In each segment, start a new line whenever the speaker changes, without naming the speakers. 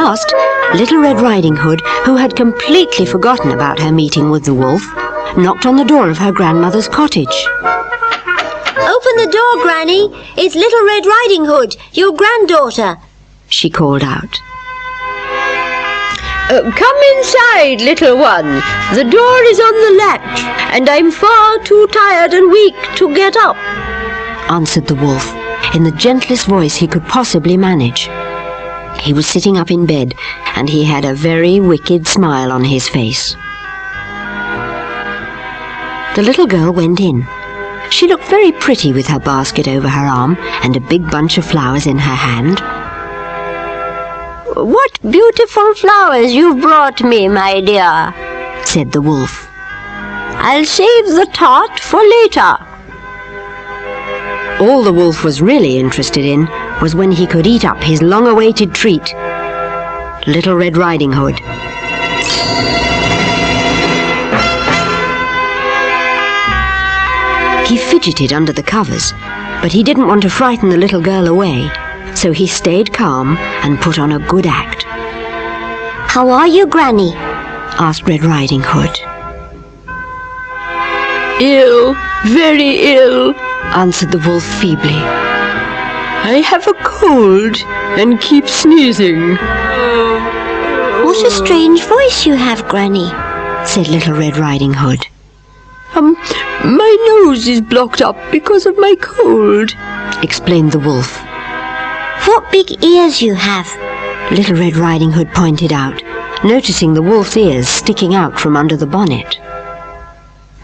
last, Little Red Riding Hood, who had completely forgotten about her meeting with the wolf, knocked on the door of her grandmother's cottage.
"Open the door, Granny. It's Little Red Riding Hood, your granddaughter," she called out.
"Come inside, little one. The door is on the latch, and I'm far too tired and weak to get up,"
answered the wolf, in the gentlest voice he could possibly manage. He was sitting up in bed, and he had a very wicked smile on his face. The little girl went in. She looked very pretty with her basket over her arm and a big bunch of flowers in her hand.
"What beautiful flowers you've brought me, my dear,"
said the wolf.
"I'll save the tart for later."
All the wolf was really interested in was when he could eat up his long-awaited treat, Little Red Riding Hood. He fidgeted under the covers, but he didn't want to frighten the little girl away, so he stayed calm and put on a good act.
"How are you, Granny?"
asked Red Riding Hood.
"Ill, very ill,"
answered the wolf feebly.
"I have a cold and keep sneezing."
"What a strange voice you have, Granny,"
said Little Red Riding Hood.
My nose is blocked up because of my cold,"
explained the wolf.
"What big ears you have,"
Little Red Riding Hood pointed out, noticing the wolf's ears sticking out from under the bonnet.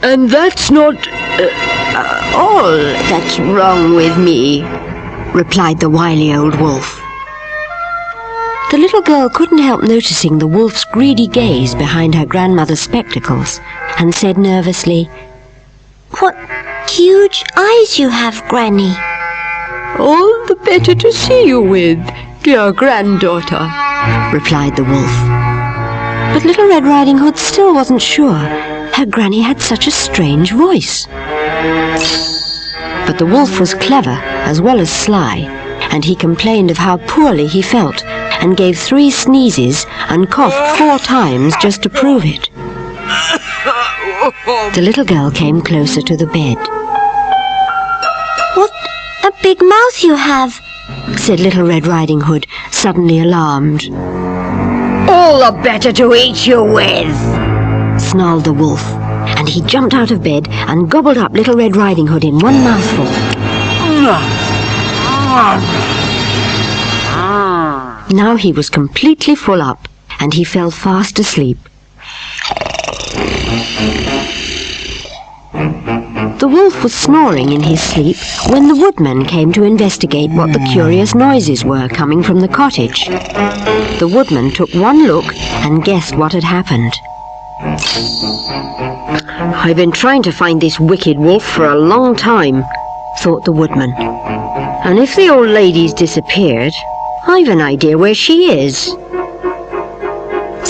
"And that's not all that's wrong with me,"
replied the wily old wolf. The little girl couldn't help noticing the wolf's greedy gaze behind her grandmother's spectacles, and said nervously,
"What huge eyes you have, Granny."
"All the better to see you with, dear granddaughter,"
replied the wolf. But Little Red Riding Hood still wasn't sure. Her granny had such a strange voice. But the wolf was clever as well as sly, and he complained of how poorly he felt, and gave 3 sneezes and coughed 4 times just to prove it. The little girl came closer to the bed.
"What a big mouth you have,"
said Little Red Riding Hood, suddenly alarmed.
"All the better to eat you with,"
snarled the wolf, and he jumped out of bed and gobbled up Little Red Riding Hood in one mouthful. Now he was completely full up, and he fell fast asleep. The wolf was snoring in his sleep when the woodman came to investigate what the curious noises were coming from the cottage. The woodman took one look and guessed what had happened. "I've been trying to find this wicked wolf for a long time," thought the woodman. "And if the old lady's disappeared, I've an idea where she is."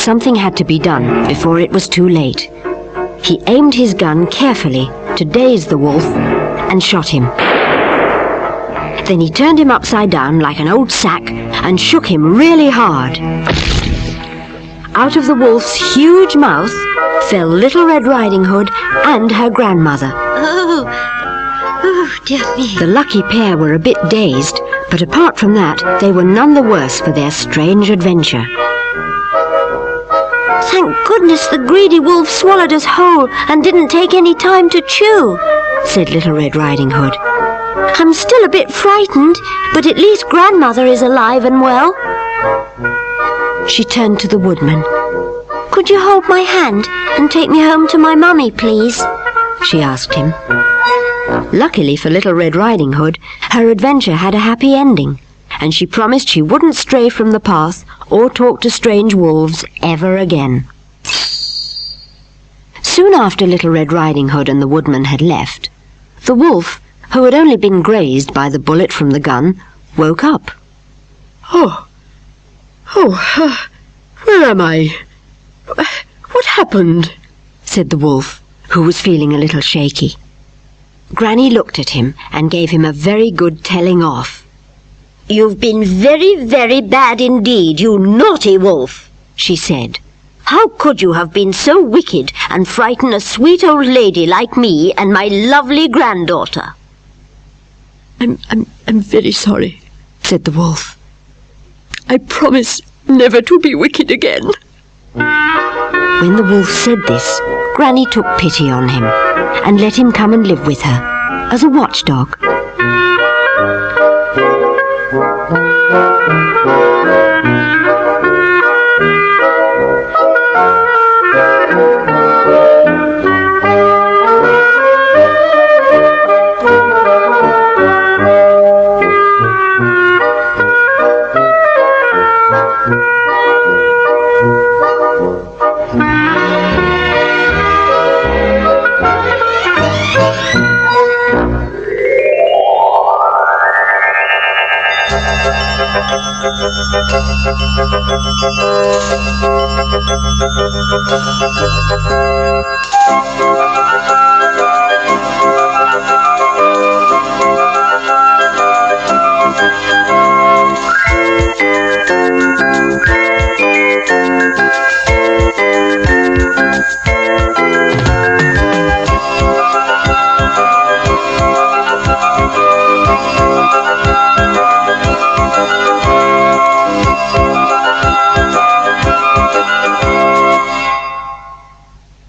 Something had to be done before it was too late. He aimed his gun carefully to daze the wolf and shot him. Then he turned him upside down like an old sack and shook him really hard. Out of the wolf's huge mouth fell Little Red Riding Hood and her grandmother.
Oh, dear me.
The lucky pair were a bit dazed, but apart from that, they were none the worse for their strange adventure.
"Thank goodness the greedy wolf swallowed us whole and didn't take any time to chew,"
said Little Red Riding Hood.
"I'm still a bit frightened, but at least Grandmother is alive and well."
She turned to the woodman.
"Could you hold my hand and take me home to my mummy, please?"
she asked him. Luckily for Little Red Riding Hood, her adventure had a happy ending, and she promised she wouldn't stray from the path or talk to strange wolves ever again. Soon after Little Red Riding Hood and the woodman had left, the wolf, who had only been grazed by the bullet from the gun, woke up.
Where am I? What happened?"
said the wolf, who was feeling a little shaky. Granny looked at him and gave him a very good telling off.
"You've been very, very bad indeed, you naughty wolf," she said. "How could you have been so wicked and frighten a sweet old lady like me and my lovely granddaughter?"
I'm very sorry," said the wolf. "I promise never to be wicked again."
When the wolf said this, Granny took pity on him and let him come and live with her as a watchdog.